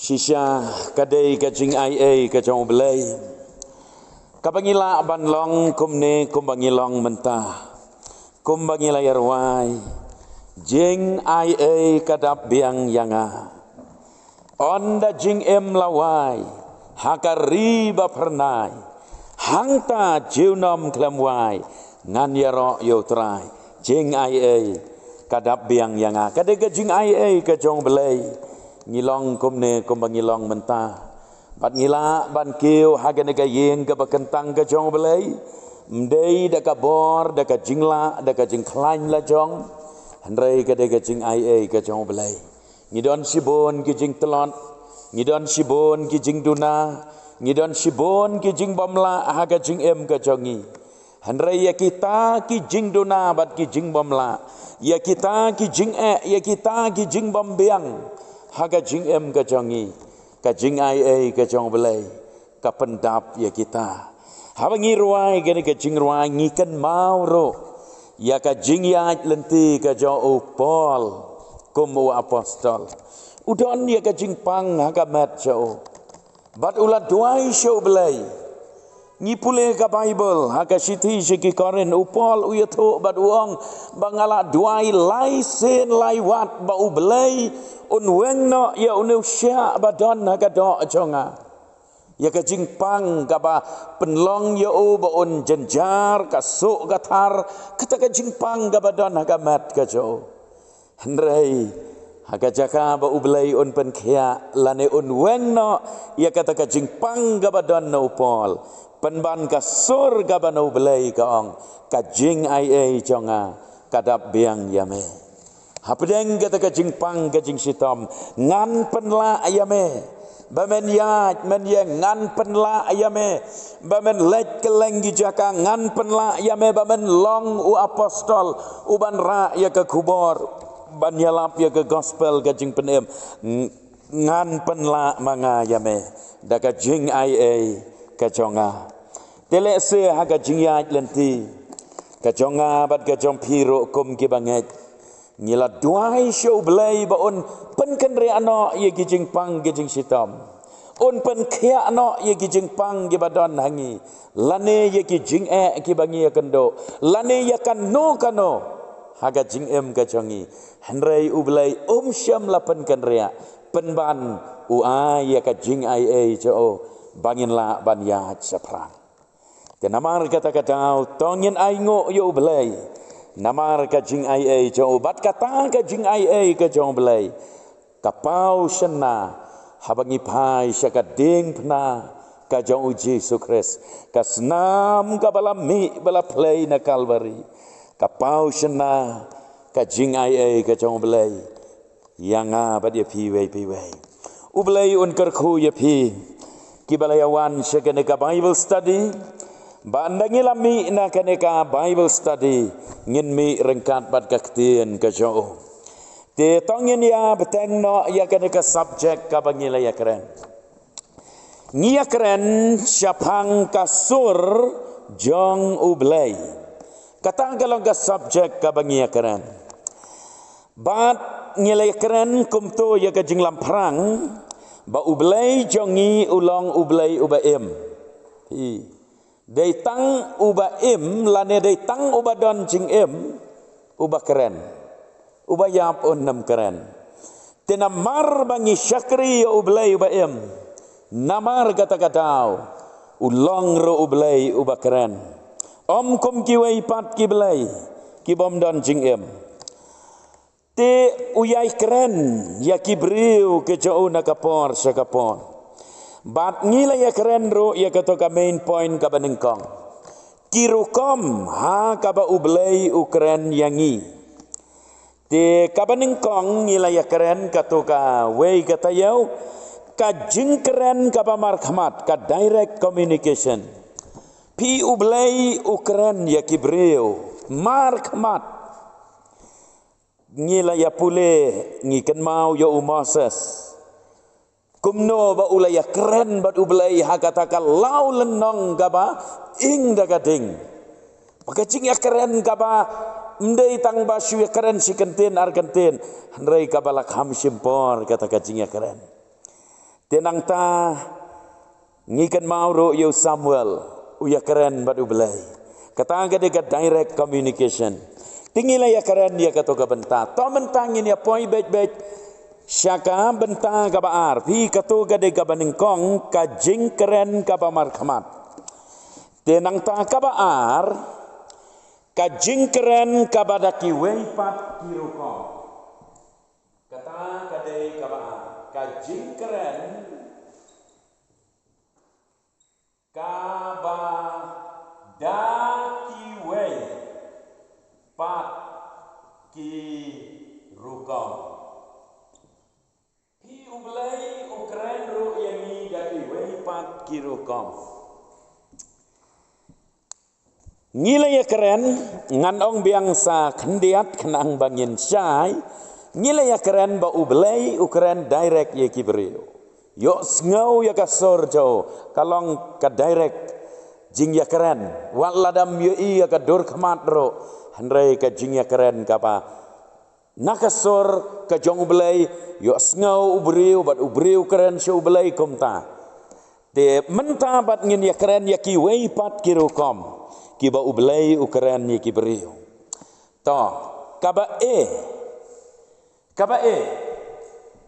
Shisha kadai kajing ai ka jong belai. Kabangila banlong kumne kumbangilong mentah. Kumbangila yarwai. Jing ai kadap biang yanga. Onda jing lawai. Hakari ba pernai. Hangta jiunom klamwai. Ngan yarok yotrai. Jing ai kadap biang yanga. Kadai kajing ai ka jong belai. Ngilong kumne kumbangilong mentah. Bat ngila ban kiu hagen ga yeng ga bakentang ga jong belai. Mdei da ka bor da ka jingla da ka jingklain la jong. Handrai ga de ga jing ai ga jong belai. Ngidon sibon ki jing telot. Ngidon sibon ki jing duna. Ngidon sibon ki jing bomla ha ga jing ga jongi. Handrai ya kita ki jing duna bat ki jing bomla. Ya kita ki jing ya kita ki jing bombiang. Haga jing ga jongi, ka jing ai ka jong belai, ka pendap ya kita. Haba ngi ruai gani ka jing ruai ngikan mau ro, ya ka jing ya lenti ka jong upol, kumu apostol. Udon ya ka jing pang haga mat jauh. Bat ulat duai show belai. Ngi pule ka Bible haga siti siki koren upol uyato bat uang bangala duai lai sen lai wat ba ubelai un weng no ya unusya badon haga do jonga ya ka jingpang ka ba penlong ya u ba un jenjar ka su ka thar kata ka jingpang ka badon haga mat ka jo hendrai haga jaka ba ubelai un pen khia lane un weng no ya kata ka jingpang ka badon no upol penban ka sur ka ba no belai ka ong ka jing ai jonga kadap biang yame. Hapedeng kata ka jing pang ka jing sitom ngan penla ayame bamen yat men ye ngan penla ayame bamen lek keleng jaka ngan penla ayame bamen long u apostol uban ra ya ke kubor ban yalap ya ke gospel ka jing penem ngan penla manga ayame da ka jing ai ka jonga tele se ha ka jing yat lenti ka jonga bat ka jong piro kum ki banget ngila duai show belai ba on pen kenre ano ye gijing pang gijing sitam on pen khia ano ye gijing pang ge badon hangi lane ye gijing ki bangi kendo lane ye kan no kano haga jing ka jongi henrei u belai syam la pen kenre pen ban u ye ka jing ai jo bangin la ban ya saprang tenamar kata kata tongin ai ngo yo belai namar ka jing ai jo bat kata ka jing ai ka jong belai kapau sena habangi pai syaka ding pna ka jong Yesus Kristus ka senam ka balam mi bala play na Calvary kapau sena ka jing ai ka jong belai yanga bat ye pi wei u belai un kar khu ye pi ki balayawan syaka ka Bible study bandangi lami na kaneka Bible study ngin mi rengkat bat kaktien ka jo te tongin ya beteng no ya kaneka subject ka bangila ya keren ngia keren syapang kasur jong ublay kata kalau ka subject ka bangia keren bat ngilay keren kumto ya ka jinglam perang ba ublay jongi ulong ublay ubaim Dei tang uba lane dei tang uba don jing uba keren uba yap nam keren tenamar bangi syakri ya ublay uba namar kata-katau ulong ro ublay uba keren kum kiwai pat ki belai ki bom don jing te uyai keren ya kibriu ke jau nakapor syakapor bat ngila ya keren ro ya kato ka main point ka banengkong kirukom ha ka ba ublay ukren yangi te ka banengkong ngila ya keren kato ka wei kata yau ka jing keren ka ba markhamat ka direct communication pi ublay ukren ya kibreo markhamat ngila ya pule ngiken mau ya Moses kumno ba ulaya keren bat ublay hakataka lau lenong gaba ing dagading pakacing ya keren gaba mdei tang basu ya keren si kenten argenten hendrai kabalak ham simpor kata kacing ya keren Tenang ta ngikan mau ro yo Samuel uya keren batu belai. Kata ga direct communication. Tinggilah ya keren dia kata ka benta. To mentangin ya poi bet syaka benta ka baar. Pi kata ga de ka banengkong ka jing keren ka markamat. Tenang ta ka baar ka jing keren ka badaki weipat kirukong. Kata ka de ka baar ka jing keren kaba daki wei pat ki rukong hi ublai ukren ru yangi daki wei pat ki rukong ngila ya keren ngan ong biang sa khendiat khenang bangin syai ngila ya keren ba ublai ukren direct ye kibreo yo ngau ya kasor jo kalong ka direct jing ya keren waladam yo ya ka dur khamat ro handrai ka jing ya keren ka pa nakasor ka jong belai yo ngau ubriu bat ubriu keren shu belai kumta de menta bat ngin ya keren ya ki wei pat ki rukom ki ba ublai ukeren ya ki briu to kaba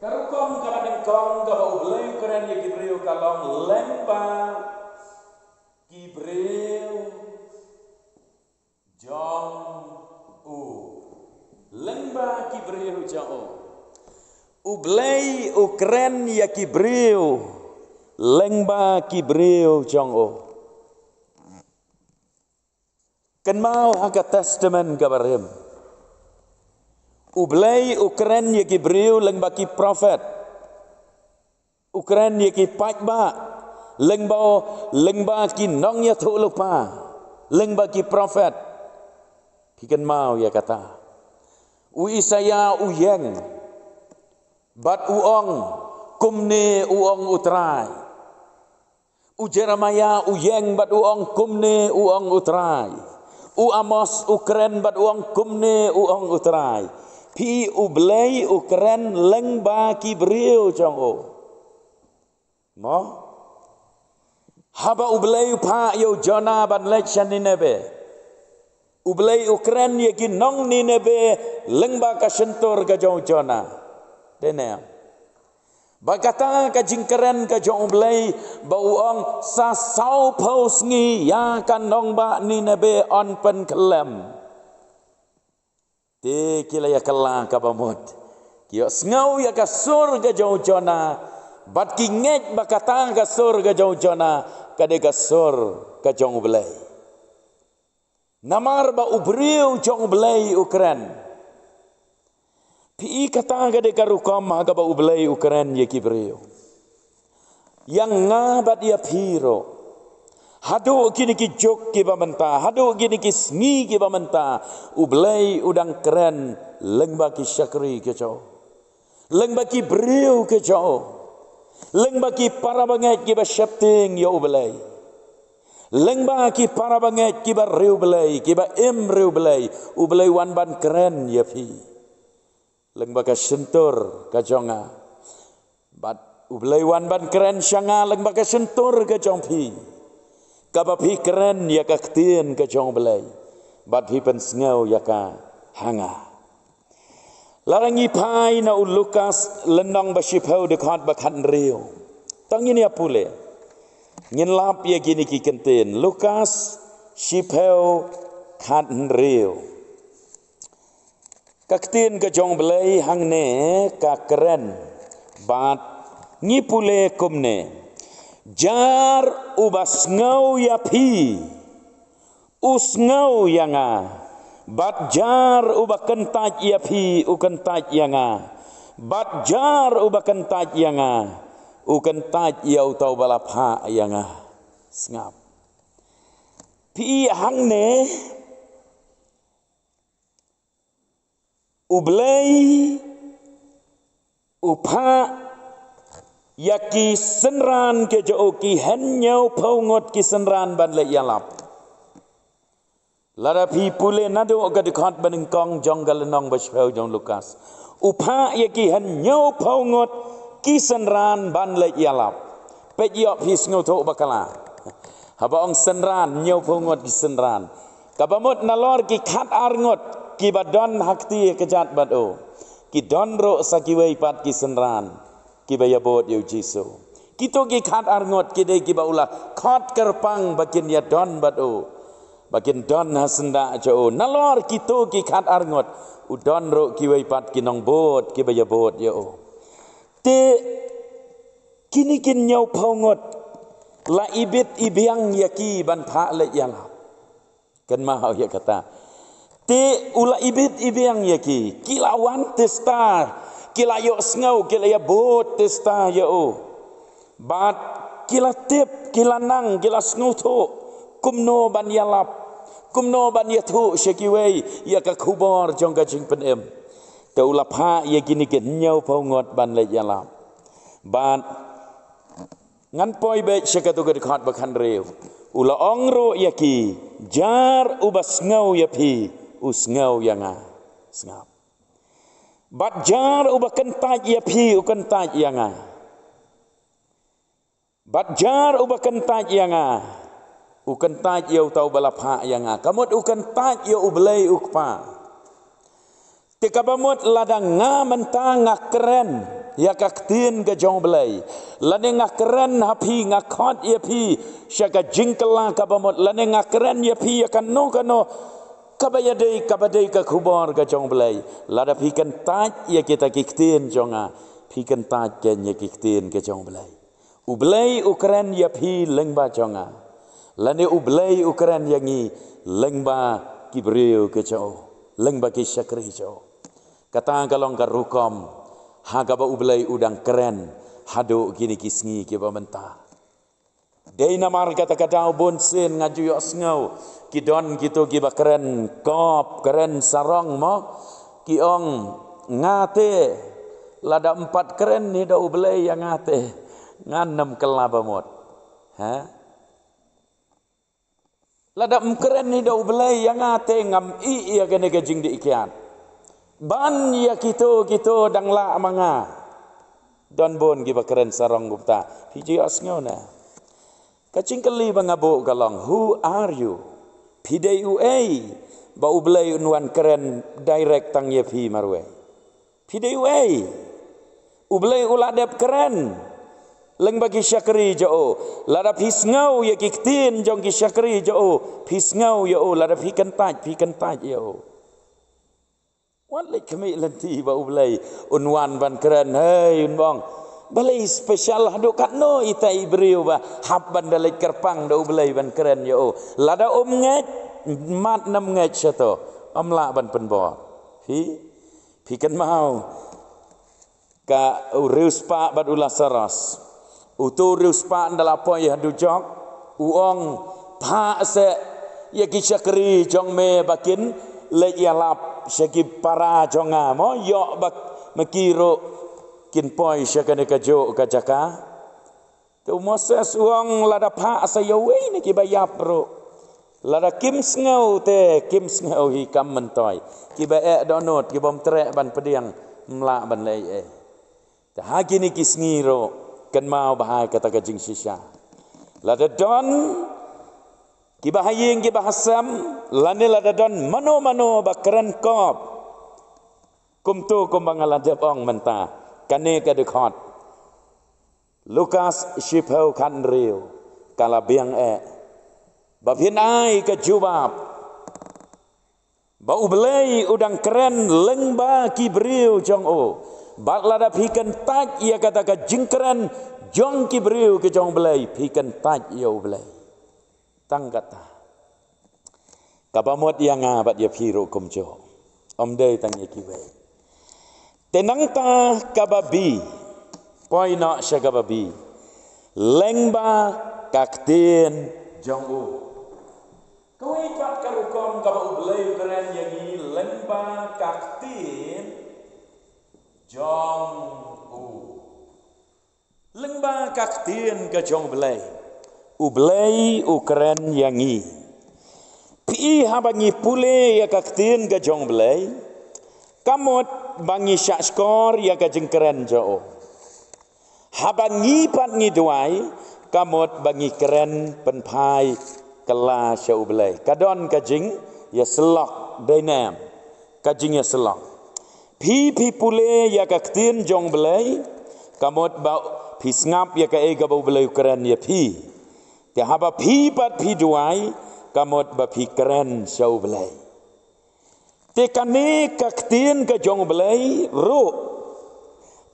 karukom kaba dengkong kaba ublai keren ya kibreu kalong lemba kibreu jong u lemba kibreu jong u ublai ukren ya kibreu lemba kibreu jong u kan mau haka testament kabarem ublai ukren ye ki briu leng baki prophet ukren ye ki pajba leng baki nong ya thu lupa leng baki prophet kikan mau ya kata u Isaya u yeng bat uong kumne uong utrai u Jeremia u yeng bat uong kumne uong utrai u Amos ukren bat uong kumne uong utrai pi ublai ukren leng ba kibreu jong o mo haba ublai pa yo Jona ban lection ni nebe ublai ukren ye ki nong ni nebe leng ba ka sentor ka jong Jona dene ba kata ka jingkeren ka jong ublai ba uong sa sau pos ngi ya kan nong ba ni nebe on pen kelem te kila ya kala ka bamot kio ngau ya ka sur ga jong Jona bat ki nget ba kata ka sur ga jong Jona ka de ka sur ka jong ublai namar ba ubriu jong ublai ukren pi kata ga de ka rukom ha ga ba ublai ukren ye kibreu yang ngabat ya piro hadu kini ki jok ki bamenta hadu kini ki sngi ki bamenta ublai udang keren lengba ki syakri ke jo lengba ki briu ke jo lengba ki para banget ki ba syapting ya ublai lengba ki para banget ki ba riu belai ki ba riu belai ublai wan ban keren ya pi lengba ka sentur ka jonga bat ublai wan ban keren syanga lengba ka sentur ka jong pi kaba pi keren ya ka ktien ka jong belai bat pi pen ngau ya ka hanga larangi pai na Lukas lenong ba shipau de khat ba khan riu tangin ya pule ngin lap ya gini ki kenten Lukas shipau khat riu ka ktien ka jong belai hang ne ka keren bat ngi pule kumne jar ubas ngau ya pi usngau yanga bat jar uba kentaj ya pi u kentaj yanga bat jar uba kentaj yanga u kentaj ya utau balapha yanga sngap pi hang ne ublai upha yaki senran ke jo ki henyau paungot ki senran ban le yalap lara pi pule nado ga dikhat banengkong jonggal nong bashpau jong Lukas upha yaki henyau paungot Kisenran ban le yalap. Pet yok his ngoto bakala. Haba ong senran nyau pungot kisenran. Kabamut nalor ki khat arngot ki badon hakti kejat bado. Ki don ro sakiwei pat kisenran. Ki bayabot yu jisu. Kito ki khat arngot ki de ki baula khat kerpang bakin ya don bado. Bakin don hasenda jo. Nalor kito ki khat arngot udon ro ki wei pat ki nong bot ki bayabot yo. Te kini kin nyau paungot la ibit ibiang yaki ban pha le yala kan mau ya kata te ula ibit ibiang yaki kilawan testa kilayo snau kilaya bot testa yo bat kilatip kilanang kilas tho kumno ban yalap kumno ban yathu shekiwei ya ka khubor jong ka jing penem te ula pha ya kini kin nyau paungot ban le yalap ban ngan poi be syakatu ke dekat bakan reu ula ongro yaki jar ubas ngau yapi usngau yanga sngap bat jar ubakan taj yapi ukan taj yanga bat jar ubakan taj yanga ukan taj yau tau balapha yanga kamut ukan taj yau ublei ukpa tikabamut ladang nga mentang ngakren ya kaktin ke jong belai lane ngakren hapi ngakot ya pi syaka jingkela kabamut lane ngakren ya pi ya kano kabayadei kabadei ka khubor ke jong belai lada pi kan taj ya kita kiktin jonga pi kan taj ken ya kiktin ke jong belai ublai ukren ya pi lengba jonga lane ublai ukren yangi lengba kibriu ke jo lengba ki syakri jo kata kalong karukom hagaba ublai udang keren hado kini kisngi ki bamenta dei namar kata kata bon sen ngaju yo snau kidon gitu ki bakeren kop keren sarong mo ki ong ngate lada 4 keren ni da ublai yang ngate nganem kelaba mot ha lada keren ni da ublai yang ngate ngam i ya kene ke jing di ikian ban ya kito dang la manga don bon giba keren sarong gupta hiji asngau na kacing kali bangabo galong who are you pdu ba ublai unwan keren direct tang ye phi marwe pdu ublai uladep keren leng bagi syakri jo ladap hisngau ye kiktin jong ki syakri jo hisngau yo ladap hikan taj yo wan lek kami lenti ba ublai unwan ban keren hei unbong balai special hadu katno ita ibriu ba hab ban dalai kerpang da ublai ban keren yo lada ngej mat nam ngej sato amla ban penbo pi kan mau ka urus pa bad ulah saras utu urus pa ndala poy hadu jok uong pa se ya kisyakri jong me bakin le yalap syaki para jonga mo yo bak makiro kin poi syakane kajo kajaka tu moses uang lada pa sayawe ni ki bayap ro lada kim sngau hi kam mentoy ki ba donot ki bom trek ban pediang mla ban le ta hagi ni kisngiro kan mau bahai kata kajing sisa lada don ki bahaying ki bahasam lane lada don mano bakran kop kumtu kumbangala depong menta kane ka dekhot Lukas shipau kan riu kala biang babin ai ka jubab ba ublei udang keren lengba kibriu jong o bak lada pikan taj ia kata ka jingkeren jong kibriu ke jong belai pikan taj ia ublei tang kata kabamot yang abat ya piro kumjo omdei tang yekiwe tenang ta kababi poi nak syagababi lengba kaktin jong u kau ikat karukom kaba ublei keren yangi lengba kaktin jong u lengba kaktin ke jong belai ublei ukren yangi pi habangi pule ya kaktin ga jong belai kamot bangi syak skor ya ka jengkeren jo habangi pat ngi duai kamot bangi keren penpai kala syau belai kadon kajing ya selok dainam kajing ya selok pi pule ya kaktin jong belai kamot ba pi ngap ya ka ega bau belai keren ya pi te haba pi pat pi duai kamot ba pi keren syau belai te kane kaktin ka jong belai ro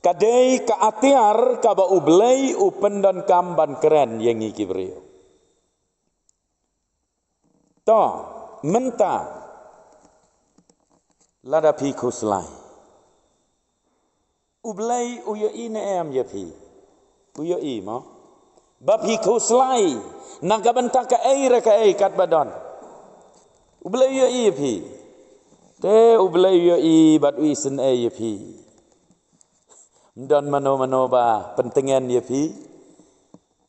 kadai ka atiar ka ba ublai upendan kamban keren yang iki brio to menta lada pi kuslai ublai uyo ine em ya pi uyo i mo ba pi kuslai nang ka benta ka ai kat badon ublai uyo i pi te ublai uyo i bat wi sen ai ya pi dan mano ba pentingan ya pi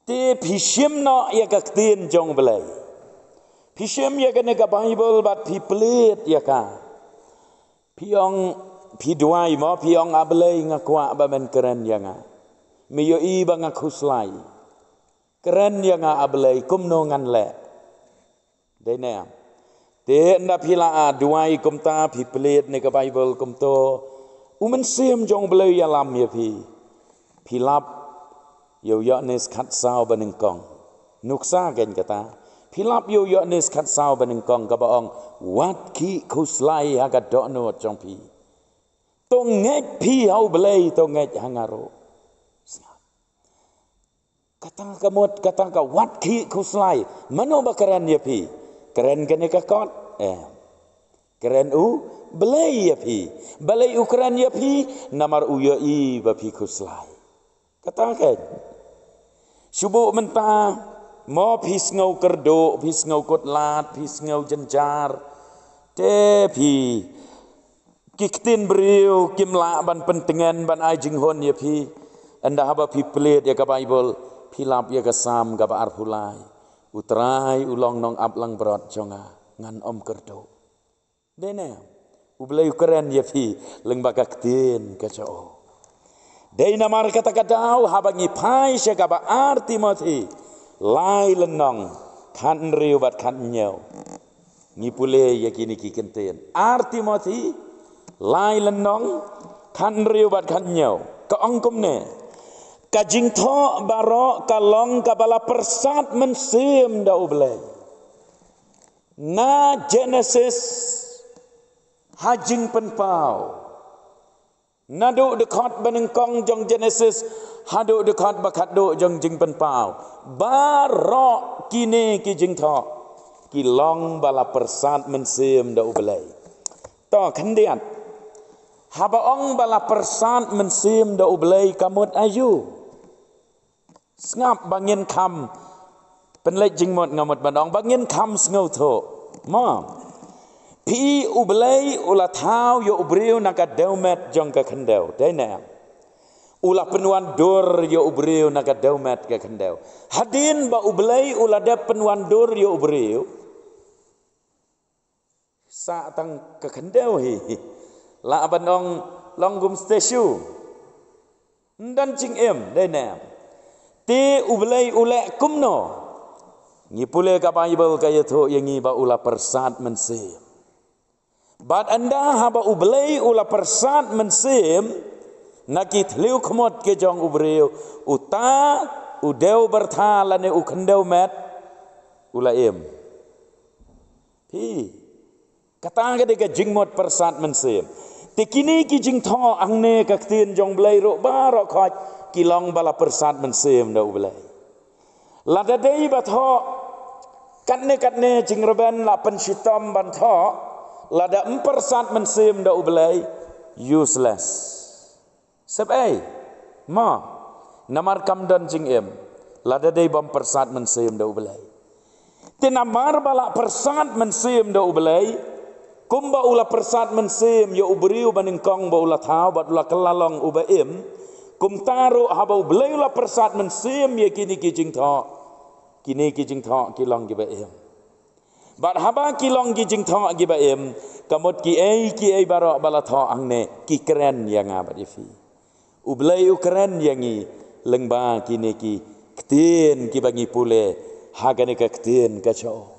te phishim no ya kaktin jong belai phishim ya kene ka bible bat pi pelit ya ka piong pi duai mo piong ablai ngakwa ba men keren ya nga mi yo i ba ngakuslai keren ya nga ablai kumno ngan le de ne te nda pila duai kumta pi pelit ne ka bible kumto umen sim jong belai ya lam ya pi pilap yo yo nes khat sao banengkong nuksa gen kata pilap yo yo nes khat sao banengkong ka baong wat ki kuslai aga dokno jong pi to ngek pi hau belai to ngek hangaro kata kamot kata ka wat ki kuslai mano ba keren ya pi keren kene ka kot keren belai ya pi belai ukuran ya pi namar uya i ba pi kuslai katakan subuh mentah mo pis ngau kerdo pis ngau kotlat pis ngau jenjar te pi kiktin beriu kimla ban pentingan ban ajing hon ya pi anda haba pi pelit ya ka bible pilap ya ka sam ka ba arpulai utrai ulong nong ablang berat jonga ngan om kerdo dene ublay keren ya pi leng bakaktin ka chao dei namar kata kadau habangi pai sya ka ba arti mati lai lenong kan riu bat kan nyau ngipule ya kini ki kenten arti mati lai lenong kan riu bat kan nyau ka angkum ne kajing tho baro kalong kabala persat mensim da ublay na Genesis hajing penpau nadu dekat benengkong jong Genesis hadu dekat bakat do jong jing penpau barok kini ki jing tho kilong bala persat mensim da ublay to kandiat habaong bala persat mensim da ublay kamut ayu ngap bangin kam penlek jing mot ngamut bandong bangin kam ngau tho ma pi ublay ula thau yo ubriu naka daumet jong ka khendau dai na ula penuan dor yo ubriu naka daumet ka khendau hadin ba ublay ula da penuan dor yo ubriu sa tang ka khendau hi la bandong longgum station dan jing em dai na te ublay ule kumno ngipule ka bible kaya tho yang ngi ba ula persat mensim bat anda haba ublay ula persat mensim nakit liu kemot ke jong ubreu uta udeu berthala ne ukendeu met ula em pi kata ke de jingmot persat mensim tekini ki jing tho angne ka tin jong blay ro baro khoj kilong bala persat mensim da ublay lada dei ba tho katne jing reben la pensitom ban tho lada persat mensim da ublay useless sebai ma namar kamdan jing em lada dei bam persat mensim da ublay tinamar bala persat mensim da ublay kumba ula persat mensim yo ubriu baningkong ba ula thau bat ula kelalong uba em kum taru haba ublay ula persat mensim ye kini kijing tho kilong giba em bat haba kilong kijing tho giba em kamot ki ai baro bala tho angne ki keren yang abat ifi ublay keren yangi lengba kini ki ketien ki bangi pule hagane ka ketien ka cho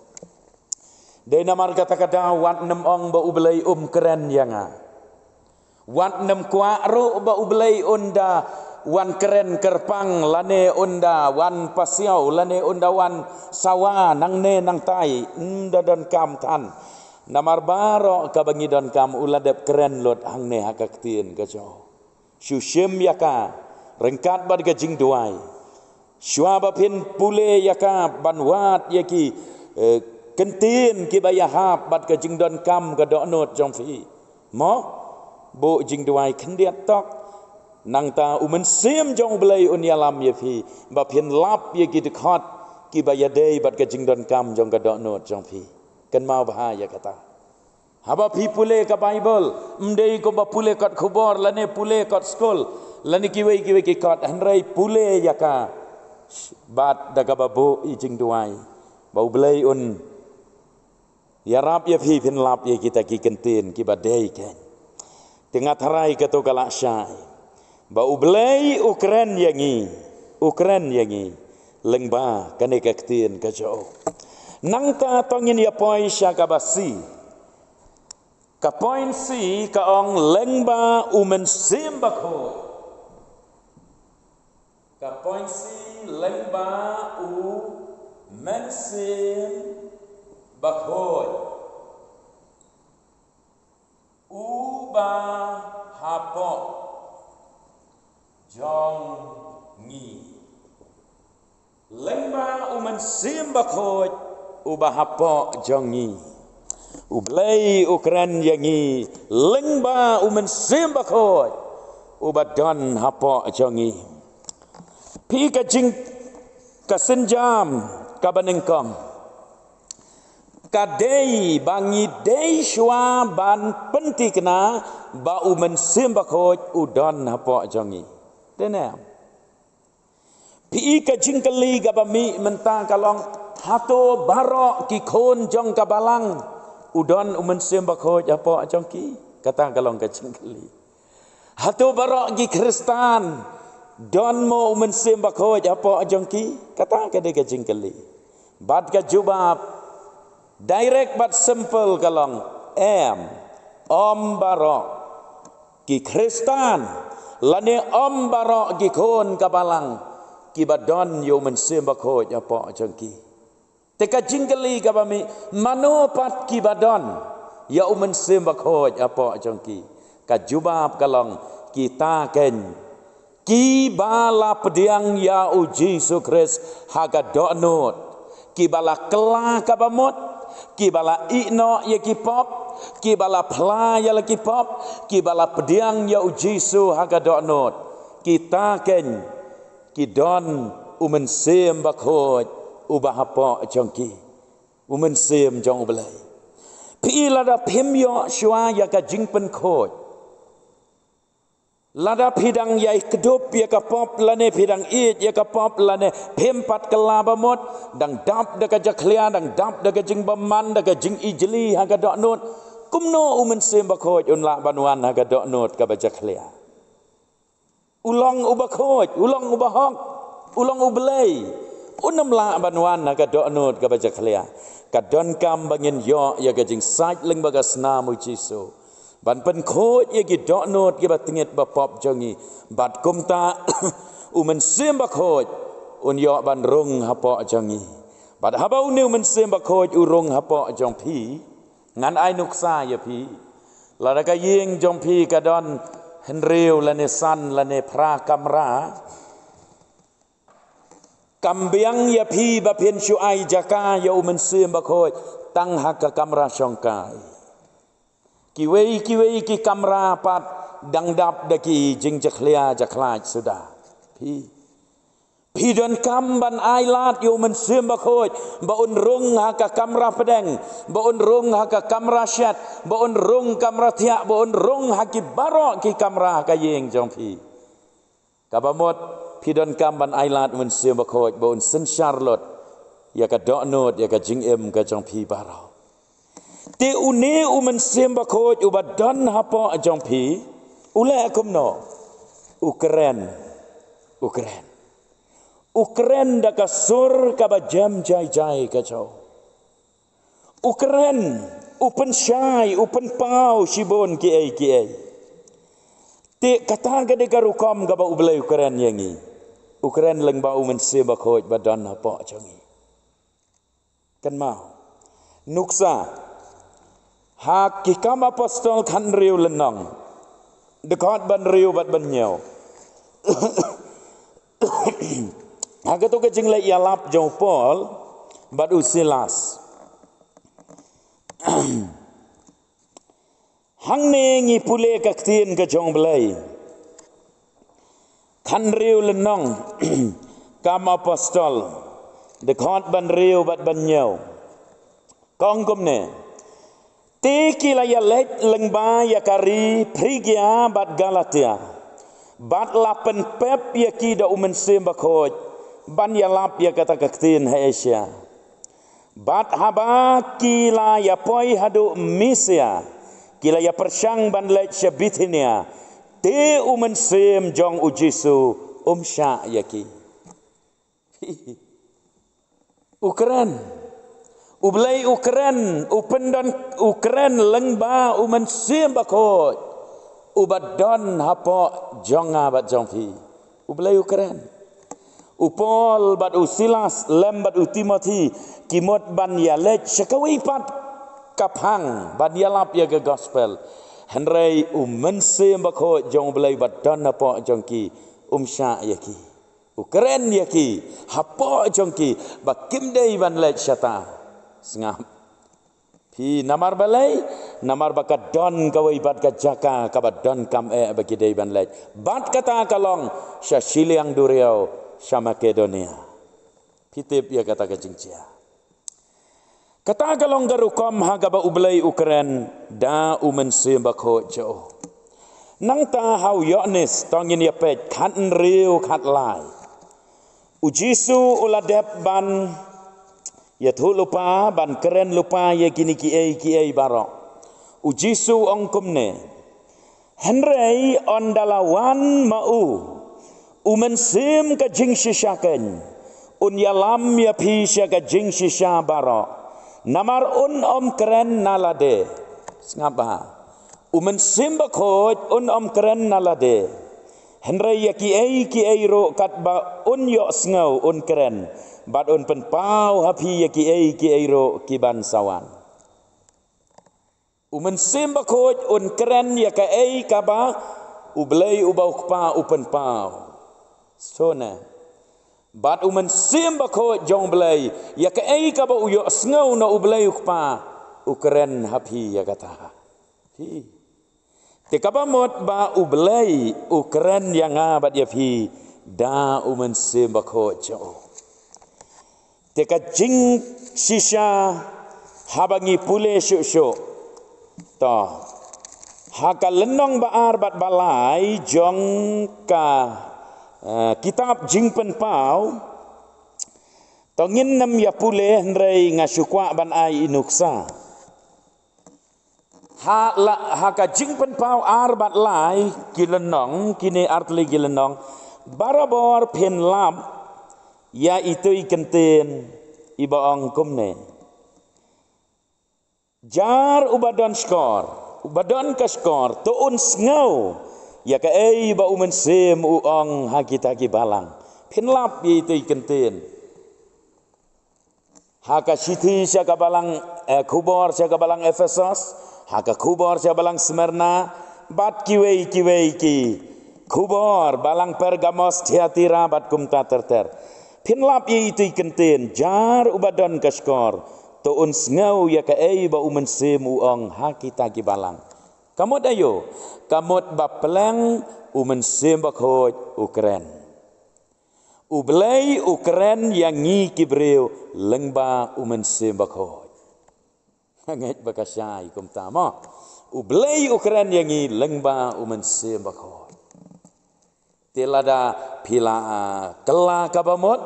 de namar kata kata wat nem ong ba ublei keren yanga wat nem kwa ro ba ublei unda wan keren kerpang lane unda wan pasiau lane unda wan sawa nang ne nang tai nda don kam tan namar baro ka bangi don kam uladep keren lot hang ne hakak tien ka cho shushim yaka rengkat bad ka jing duai syuaba pin pule yaka banwat yaki kentin ki bayahap bad ka jing don kam ka do not jong fi mo bo jing duai kendiat tok nang ta umen sim jong belai un yalam ye fi ba pin lap ye ki dekhot ki bayadei bad ka jing don kam jong ka do not jong fi kan mau bahaya kata haba pi pule ka bible mdei ko ba pule kot khubor lane pule kot skol lane kiwe ki kot hanrai pule yaka bat daga babu i jing duai bau belai un ya rap ya pi pin lap ye kita ki kentin ki badai kan tengah tarai ka to kala syai bau belai ukren yangi lengba kane ka kentin ka jo nang ta tongin ya poi syaka basi ka poin si ka ong lengba umen sim bakho ka poin si lengba u men sim bakho u ba hapo jong ngi lengba umen sim bakho u ba hapo jong ngi ublei ukran yangi lengba umen simba khoi ubadon hapo jongi pi ka jing ka senjam ka banengkong ka dei bangi dei shwa ban penti kena ba umen simba khoi udon hapo jongi tenam pi ka jing kali ka bami mentang kalong hato barok ki khon jong ka balang udon umen sembah khoj apa jongki kata kalong ka cingkeli hatu barok gi Kristan don mo umen sembah khoj apa jongki kata ka de ka cingkeli bad ka jubab direct but simple kalong om barok gi Kristan lane om barok gi khon kabalang ki badon yo umen sembah khoj apa jongki teka jingkeli ka bami manopat ki badon ya umen sembah khoj apa jongki ka jubab kalong kita ken ki bala pediang ya uji sukres haga donot ki bala kela ka bamot ki bala ino ya ki pop ki bala pla ya la ki pop ki bala pediang ya uji su haga donot kita ken ki don umen sembah khoj ubah apa jongki umen sem jong belai pi lada phim yo shwa ya ka jingpen khoj lada phidang yai kedup ya ka pop lane phidang it ya ka pop lane phim pat kala bamot dang dap da ka jaklia dang dap da ka jing baman da ka jing ijli ha ka dok not kumno umen sem ba khoj un la banwan ha ka dok not ka ba jaklia ulong ubah khoj ulong ubah hok ulong ublei unam la banwan ka do not ka baca khlia ka don kam bangin yo ya ka jing sait leng bagas na mu jisu ban pen khoj ya ki do not ki batinget ba pop jongi bat kumta umen sim ba khoj un yo ban rung hapo jongi bat habau ne umen sim ba khoj urung hapo jong pi ngan ai nuksa ya pi la ka yeng jong pi ka don henriu la ne san la ne pra kamra kambiang ya pi ba pien syuai jaka ya umen sim ba khoj tang hak ka kamra syongkai kiwei ki kamra pat dang dap daki jing jakhlia jakhlaj sudah pi don kam ban ai lat ya umen sim ba khoj ba un rung hak ka kamra pedeng ba un rung hak ka kamra syat ba un rung kamra thia ba un rung hak ki barok ki kamra ka yeng jong pi kabamot pidon kamban ailat mun sim ba khoj bon sen charlotte ya ka do not ya ka jing em ka jong pi barau te une umen sim ba khoj uba don hapo jong pi ule akum no ukren Ukren da ka sur ka ba jam jai ka chau. Ukren upen syai upen pau shibon ki ai. Te kata ga de garukom ga ba ublai Ukren yangi. Ukren leng ba umen se ba khoj ba dan apa changi. Kan mau. Nuksa hak kikam apostol kan riu lenong. Dekat ban riu bat ban nyau. Aga tu kecing le yalap jauh Paul bat Silas. Hang ne ngi pule kaktin ke jong belai. Kan riu lenong kam apostol dekat ban riu bat ban nyau. Kong kum ne Teki la ya let lengba ya kari Phrygia bat Galatia. Bat lapen pep ya kida umen sem bakhoj. Ban ya lap ya kata kaktin ha Asia. Bat haba kila ya poi hadu Misia. Kila ya persang ban let Bithania. Te umen sem jong ujisu sya ya ki. Ukren. Ublai Ukren, upendan Ukren lengba umen sim bakhoj. Ubadon hapo jonga bat jongpi. Ublai Ukren. Upol bat Silas lem bat Timothy kimot ban yalet syakawi pat kaphang ban yalap ya ke gospel. Henry umen sim bakhoj jong ublai bat don hapo jongki sya yaki. Ukren yaki hapo jongki bakim dei ban let syata. Sengap. Pi namar balai, namar bakat don kawai bat kajaka kabat don kam bagi dei ban lej. Bat kata kalong sya Siliang Duriau sya Makedonia. Pitip ya kata kajingcia. Kata kalong garukom hagaba ublai Ukren da umen sembako jauh. Nang ta hau Yohanes tongin ya pet kan riu kat lai. Ujisu uladep ban ya tu lupa ban keren lupa ya kini kiai barok. Ujisu ongkumne. Henry ondalawan mau. Umen sim ka jing shishaken. Un yalam ya pi sya ka jing shisha barok. Namar keren nalade. Sengapa? Umen sim bakhoj keren nalade. Henry ya kiai ro kat ba yok sengau keren. Bat pen pau hapi ya kiai ro kiban sawan. Umen sim bakhoj keren ya kiai kaba ublai ubau kpa upen pau. Sona. Bat umen sim bakhoj jong belai ya kiai kaba uyok sengau na ublai kpa ukeren hapi ya kata. Hi. Tekaba mot ba ublai ukeren yang abat ya pi da umen sim bakhoj jong. Teka jing sisha habangi pule syuk-syuk. Toh. Haka lenong baar bat balai jong ka kitab jing pen pau. Tongin nam ya pule hendrai ngasukwa ban ai inuksa. Haka jing pen pau ar bat lai kilenong kini artli kilenong barabor pen lam. Ya itu ikentin ibaong kumne. Jar ubadon skor. Ubadon ka skor. Tuun sengau. Ya ka ba umen sim uong hakitaki balang. Pinlap ya itu ikentin. Haka siti siya ka balang kubor siya ka balang Efesos. Haka kubor siya balang Smyrna. Bat kiwei ki. Kubor balang Pergamos Tiatira bat kumta terter. Pinlap ya itu ikentin jar ubadon kaskor tuun sengau ya ka ba umen sim uong hakitaki balang. Kamot ayo, kamot baplang umen sim bakhoj Ukren. Ublai Ukren yang ngi kibreu lengba umen sim bakhoj. Hangat bakasyai kum tama. Ublai Ukren yang ngi lengba umen sim bakhoj. Tilada pila kela kabamot,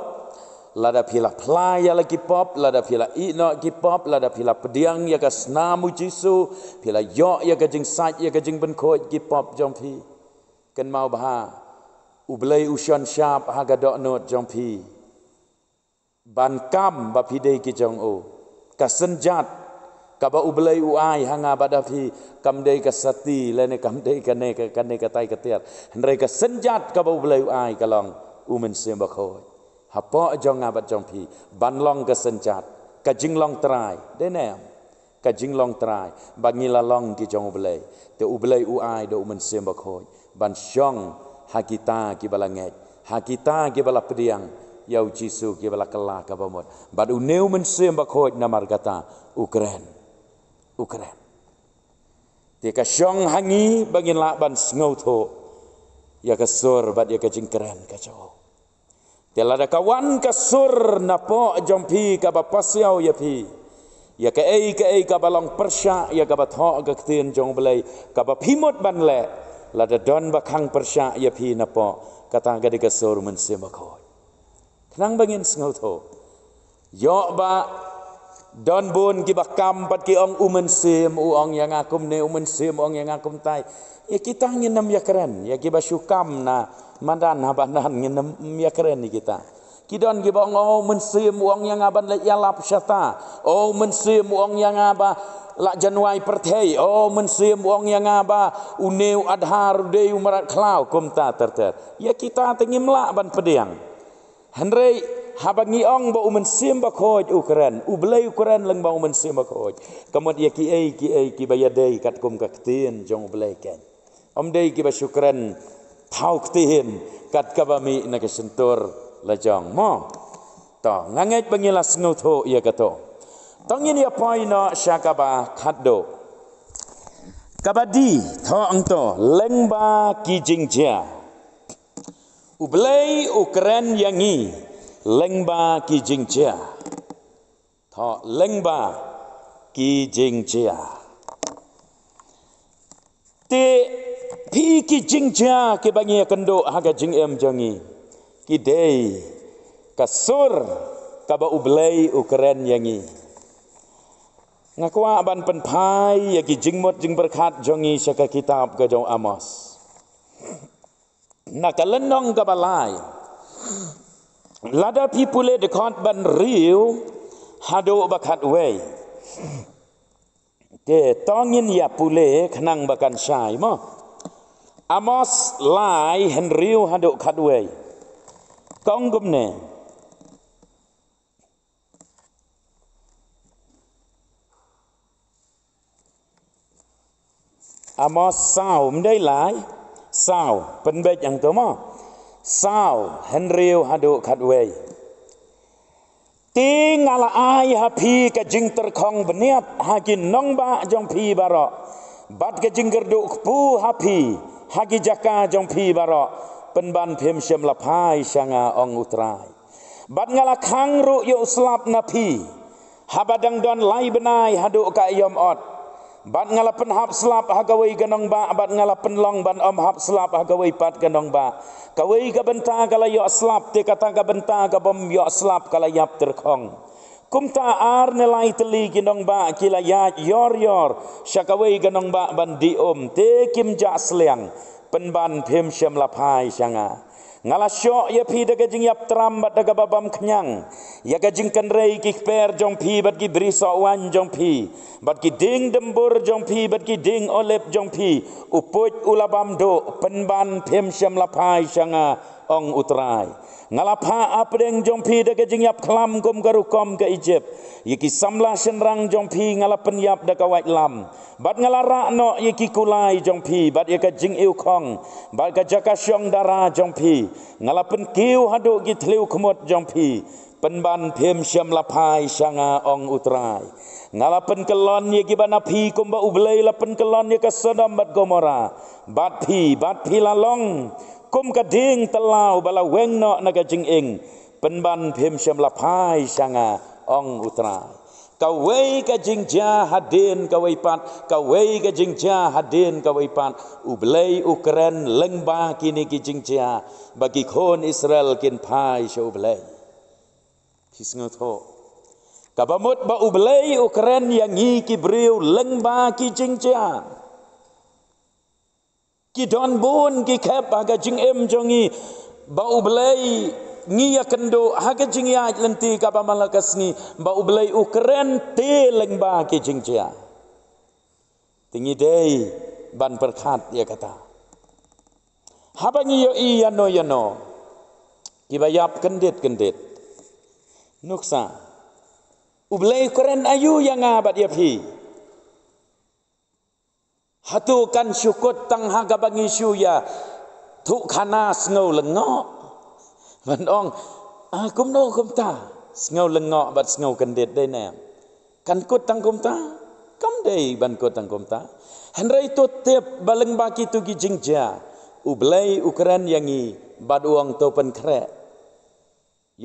lada pila playa lagi pop, lada pila ino lagi pop, lada pila pediang ya ka snamu jisu, pila yok ya ka jing sat ya ka jing benkoj gi pop jompi. Ken mau bah ublai usyon syap haga dok not jompi. ban kam ba pidei ki jong o ka senjat ka ba ublei uai hanga badafi kam dei ka sati lene kam dei ka ne ka tai ka tiat hendrai ka senjat ka ba ublei uai ka long umen sem ba khoi hapo jong ngabat jong pi ban long ka senjat ka jing long trai denem ka jing long trai bangila long ki jong ublei te ublei uai do umen sem ba khoi ban syong hakita ki balanget hakita ki bala pediang yau jisu ki bala kala ka bamot bad uneu men sem ba khoi namar kata Ukraine te ka syong hangi bangin la ban ngau tho ya ka sur bad ya ka jingkren ka jo te la da kawan ka sur na po jompi ka ba pasiau ya pi ya ka ei ka balong persya ya ka ba tho ka tin jong belai ka ba phimot ban le la da don ba khang persya ya pi na po kata ga de ka sur men sem ba khoi nang bangin ngau tho yo ba don bun ki bakam pat ki ong umen sim uong yang akum ne umen sim ong yang akum tai ya kita nginam ya keren ya ki basukam na mandan habanan nginam ya keren ni kita kidon ki bang oh men sim uong yang aban la yalap syata oh men sim uong yang aba la januai perthei oh men sim uong yang aba uneu adhar de umarat klau kum ta terter ya kita tengim la ban pediang Henry habangi ong ba umen sim ba khoj Ukraine ublei Ukraine lang ba umen sim ba khoj kamot ya ki bayadei kat kum ka tin jong ublei ken om dei ki ba syukran thau tin kat ka ba mi na ka sentur la jong mo to nganget bangilas ngau tho ya ka to tongin ya poina syakaba khaddo kabadi tho ang to lengba ki jingjia ublei Ukraine yangi lengba ki jingjia tho lengba ki jingjia te pi ki jingjia ke bangi kendo haga jingem jangi ki dei kasur ka ba ublei Ukraine yangi ngakwa ban penpai ya ki jingmot jing berkat jangi saka kitab ka jong Amos nakalenong ka balai lada pipule de kont ban riu hado bakat wei te tongin ya pule khnang bakan sai mo Amos lai hen riu hado khat wei kong gumne Amos sao mdai lai sao penbej yang to mo sao henriu hadu khatwei tingala ai hapi ka jing terkhong beniat hakin nongba jong pi baro bat ka jing gerdu pu hapi hagi jaka jong pi baro penban phem syam lapai sanga ong utrai bat ngala khang ru yo slap napi habadang don lai benai hadu ka yom ot bat ngala pen hap slap hagawai ganong ba bat ngala pen long ban om hap slap hagawai pat ganong ba kawai ka benta kala yo slap te kata ka benta ka bom yo slap kala yap terkhong kumta ar nelai teli ginong ba kila ya yor syakawai ganong ba ban di te kim ja sliang penban phem syam lapai sanga ngala syok ya pi daga jing yap tram bat daga babam kenyang ya ga jing kanrei ki per jong pi bat ki beri sawan jong pi bat ki ding dembur jong pi bat ki ding olep jong pi upuj ulabam do penban phem syam lapai sanga ong utrai ngalapha apdeng jong pi daga jing yap klam kum garukom ke Egypt yiki samla senrang jong pi ngalapen yap daga wait lam bat ngalara no yiki kulai jong pi bat yaka jing iu khong bat ka jaka syong dara jong pi ngalapen kiu hadu ki tliu khmot jong pi penban phem syam lapai sanga ong utrai ngalapen kelon yiki banapi kumba ublei lapen kelon yaka Sodom bat Gomora bat pi lalong kum kading telau bala wengno naga jing ing penban phem syam lapai sanga ong utrai kawai ka jingja hadin kawai pat kawai ka jingja hadin kawai pat ublei Ukraine lengba kini ki jingja bagi kon Israel kin pai sho ublei kisngot ho kabamut ba ublei Ukraine yang ki briu lengba ki jingja ki don bun ki khap aga jing em jongi ba ublei ngi kendo haga jing ya lenti ka ba malakas ni ba ublay ukren te leng ba ke jing ja tingi dei ban perkat ya kata haba ngi yo i yano kibayap kendit nuksa ublay ukren ayu yang abat ya phi hatu kan syukut tang haga bangi syuya thuk khana sngo lengoมันอ่องกุมโนกุมตาสงาวลงเงาะบัดสงาวกันเด็ดได้แน่กันกดตังกุมตากำได้บันกดตังกุมตาหันไรตัวเทียบบาลังบากิตุกิจิงจาอุบลัยอุกรันยังงี้บัดuangตัวเป็นแคร์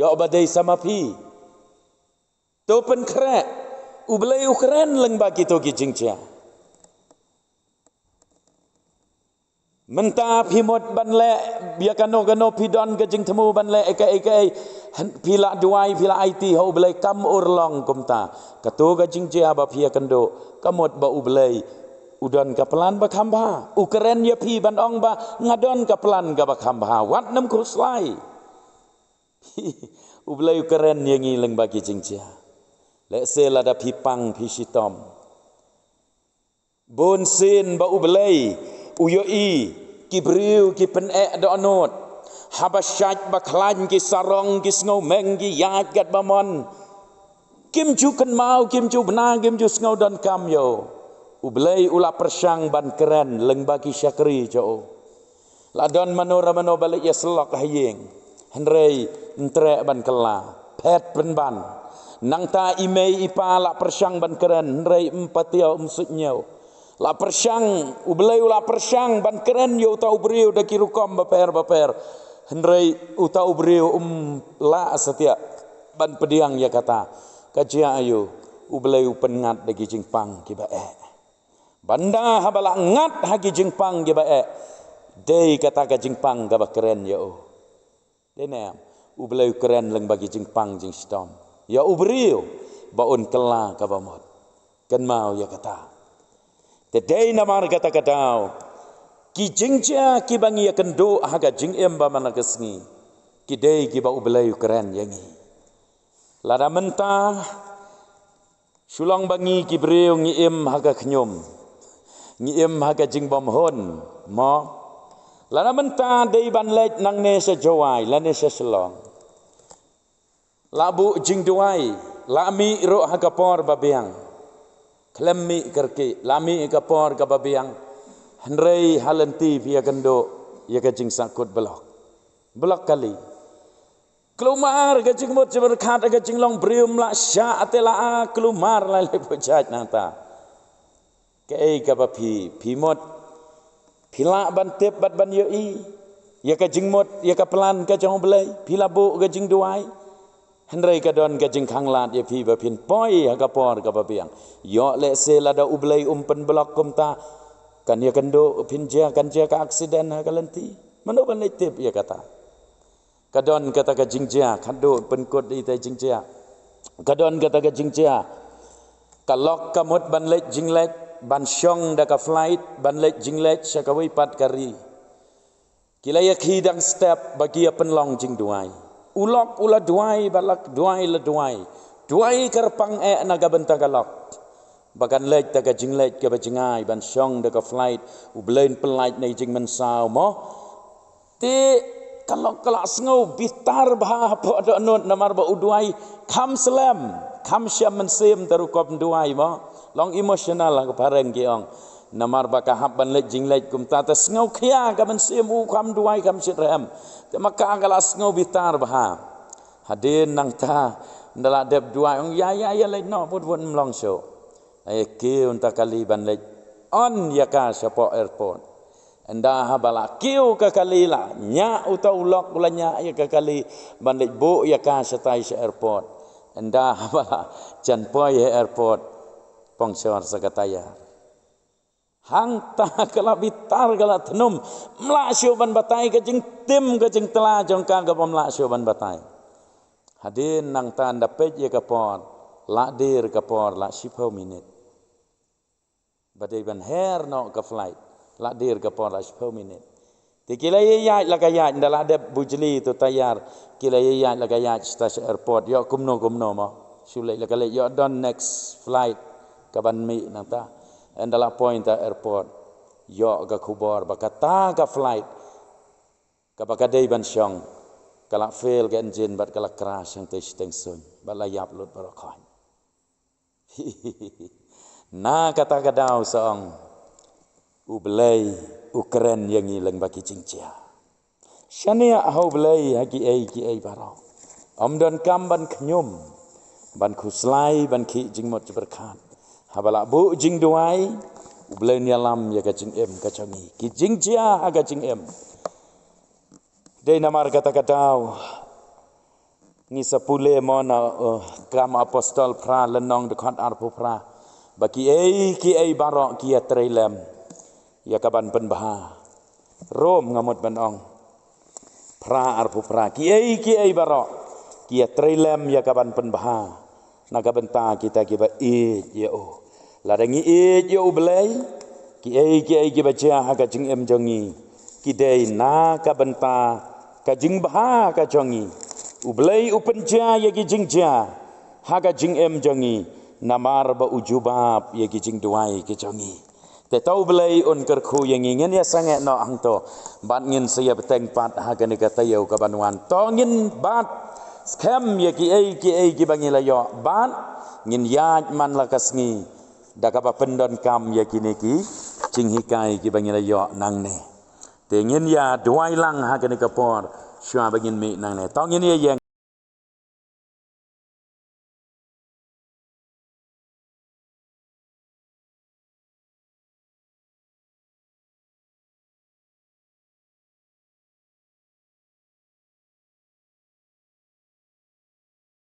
ยอบัดได้สมาพีตัวเป็นแคร์อุบลัยอุกรันลังบากิตุกิจิงจาmentah pimot banle biya kano pidon ke jing temu banle eka pila duai pila IT ho belai kam urlong kumta katu ga jing je aba pia kando kamot ba ublai udon ka pelan ba khamba ukren ya pi ban ong ba ngadon ka pelan ga ba khamba wat nam kruslai ublai ukren yang ileng bagi jing je le se lada pi pang pi sitom bon sin ba ublai uyoi kibriu ki pen do anot habasyat baklan ki sarong ki sngo meng ki yat gat bamon kim chu kan mau kim chu bna kim chu sngo don kam yo ublai ula persang ban keren leng bagi syakri jo la don manora mano balik ya selok hayeng henrei entre ban kala pet pen ban nang ta imei ipa la persang ban keren henrei empatio umsutnyo la persang ublay la persang ban keren yo tau beriu da kirukom baper henrei utau beriu la setia ban pediang ya kata kajia ayu ublay pengat da jingpang ki ba banda habala ngat hagi jingpang ki ba dei kata ka jingpang ga ba keren yo dene ublay keren leng bagi jingpang jing stom ya ubriu baun kela ka ba mod kan mau ya kata Tedai namar kata kadau ki jingja ki bangi akan do haga jing emba mana kesni ki dei ki ba ublay keren yangi lada mentah sulang bangi ki breu ngi em haga knyom ngi em haga jing bom hon mo lada mentah dei ban lek nang ne se jawai la ne se selong labu jing duai lami ro haga por babiang Klemi kerki, lami kapor kababiang, henrei halenti via kendo, ia kajing sakut belok kali. Kelumar kajing mot berkat kajing long brium la sya atela kelumar la lepojat nata. Kei kapapi, pimot, pila bantep bat ban yoi, ia kajing mot, ia kapelan kajang belai, pila bu kajing duai. Henrei kadon kajing khanglat ya pi bapin poi kapor kababiang yo le se lada ublai pen blok kumta kan ya kendo pinja kan ja ka aksiden ha kalenti mano ban letip ya kata kadon kata kajing ja kado pen kod ite jing ja kadon kata kajing ja kalok kamot ban let jing let ban syong da ka flight ban let jing let syakawi pat kari kilaya khidang step bagi ya penlong jing duai ulok ula duai balak duai la duai kerpang naga benta galok bagan lek taga jing lek ke bajingai ban syong daga flight ublein pelait nei jing mensau mo te kalok kalak sngo bitar bah po do not namar ba uduai kham slam kham syam mensem tarukop duai mo long emotional la pareng giong namar ba ka hab ban lek jing lek kum ta sngo khia ka mensem u kham duai kham sitrem maka anggalas ngau bitar bah hadin nang ta ndala deb dua ya le no put mlong so ai ke unta kali ban le on ya ka sapo airport anda habala kiu ka kali la nya uta ulok ulanya ya ka kali ban le bo ya ka satai sa airport anda habala jan poi airport pongsor sakataya hang ta kala bitar kala tenum mla ban batai ke jing tim ke jing tela jongkang ke pemla ban batai hadin nang ta dapet ye kapor la dir kapor la 10 minit badai ban her no ke flight la dir kapor la 10 minit Ti kila ya la kaya ndala ada bujli tu tayar kila ya la kaya stasiun airport yo kumno mo sulai la kala yo don next flight kaban mi nata ndala point airport yo ga kubor bakata ga flight ka bakadai ban syong kala fail ga engine bat kala crash yang tes tengsun bala yap lut barakah na kata gadau song ublay ukren yang ilang baki cingcia syania hau blay haki ai barau amdan kam ban knyum ban khuslai ban ki jingmot berkat habala bu jing duai ublay ni alam ya ka jing em ka changi ki cingcia aga jing em dei namar kata kadau ni sapule mona kam apostol pra lenong dekat arpu pra baki ki ai barok ki atrelem ya kaban penbaha rom ngamut banong pra arpu pra ki ai barok ki atrelem ya kaban penbaha naga benta kita ki ba ya oh ladangi ya ublay ki ai baca aga jing em jongi ki dei na ka benta ka jing baha ka jongi ublay upenja ya ki jing ja haga jing em jongi namar ba ujubab ya ki jing duai ki jongi te tau belai un kerku yang ingin ya sangat no hang to bat ngin saya beteng pat haga ni kata yau ka banwan to ngin bat scam ya ki ai ki bangila yo bat ngin ya man la kasngi da ka ba pendon kam ya kini ki jing hikai ki bangila yo nang ne te ngin ya duai lang haga ni ka por syua bangin mi nang ne to ngin ya yang